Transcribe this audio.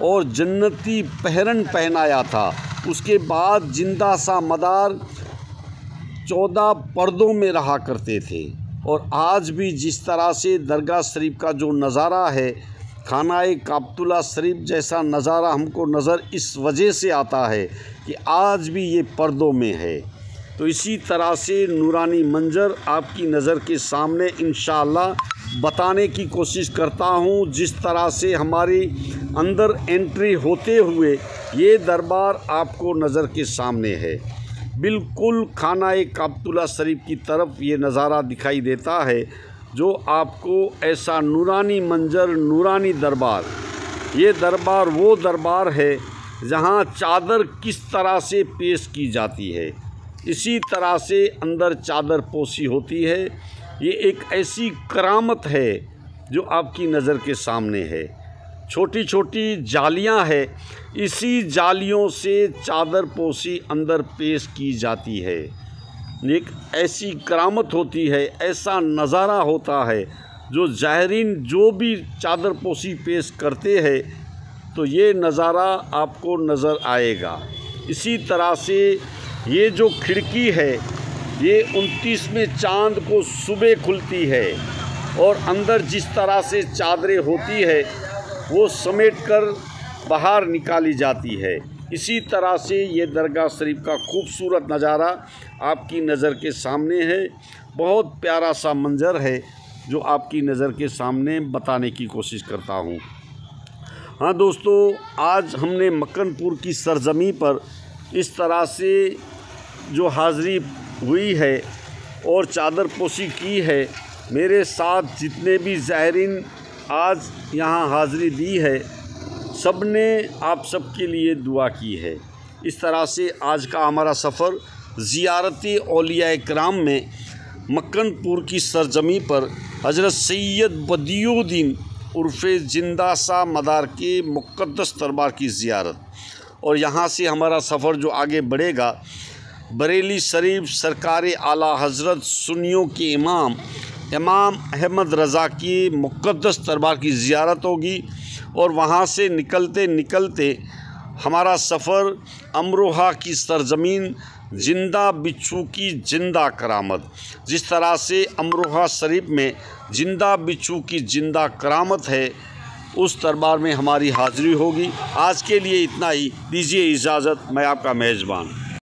और जन्नती पहरन पहनाया था। उसके बाद जिंदा सा मदार 14 पर्दों में रहा करते थे। और आज भी जिस तरह से दरगाह शरीफ का जो नज़ारा है, खानाए काबतुल्ला शरीफ जैसा नज़ारा हमको नज़र इस वजह से आता है कि आज भी ये पर्दों में है। तो इसी तरह से नूरानी मंजर आपकी नज़र के सामने इंशाअल्लाह बताने की कोशिश करता हूँ। जिस तरह से हमारी अंदर एंट्री होते हुए ये दरबार आपको नज़र के सामने है, बिल्कुल खानाए काबतुल्ला शरीफ की तरफ ये नज़ारा दिखाई देता है, जो आपको ऐसा नूरानी मंजर, नूरानी दरबार, ये दरबार वो दरबार है जहाँ चादर किस तरह से पेश की जाती है, इसी तरह से अंदर चादर पोशी होती है। ये एक ऐसी करामत है जो आपकी नज़र के सामने है। छोटी छोटी जालियां हैं, इसी जालियों से चादर पोशी अंदर पेश की जाती है। एक ऐसी करामत होती है, ऐसा नज़ारा होता है, जो ज़ाहिरीन जो भी चादर पोशी पेश करते हैं तो ये नज़ारा आपको नज़र आएगा। इसी तरह से ये जो खिड़की है, ये 29वें चांद को सुबह खुलती है और अंदर जिस तरह से चादरें होती है वो समेटकर बाहर निकाली जाती है। इसी तरह से ये दरगाह शरीफ का खूबसूरत नज़ारा आपकी नज़र के सामने है। बहुत प्यारा सा मंजर है जो आपकी नज़र के सामने बताने की कोशिश करता हूँ। हाँ दोस्तों, आज हमने मक्कनपुर की सरजमी पर इस तरह से जो हाज़री हुई है और चादर पोशी की है, मेरे साथ जितने भी ज़ाहिरीन आज यहाँ हाज़री दी है, सब ने आप सब के लिए दुआ की है। इस तरह से आज का हमारा सफ़र ज़ियारत औलिया इकराम में मक्कनपुर की सरजमी पर हज़रत सैयद बदियुद्दीन उर्फ़े जिंदा सा मदार के मुक़द्दस दरबार की ज़ियारत, और यहाँ से हमारा सफ़र जो आगे बढ़ेगा, बरेली शरीफ सरकार आला हज़रत सुन्नियों के इमाम अहमद रज़ा की मुक़द्दस दरबार की ज़ियारत होगी। और वहाँ से निकलते निकलते हमारा सफ़र अमरोहा की सरज़मीन, जिंदा बिच्छू की जिंदा करामत, जिस तरह से अमरोहा शरीफ में जिंदा बिच्छू की जिंदा करामत है, उस दरबार में हमारी हाज़िरी होगी। आज के लिए इतना ही, दीजिए इजाज़त, मैं आपका मेज़बान।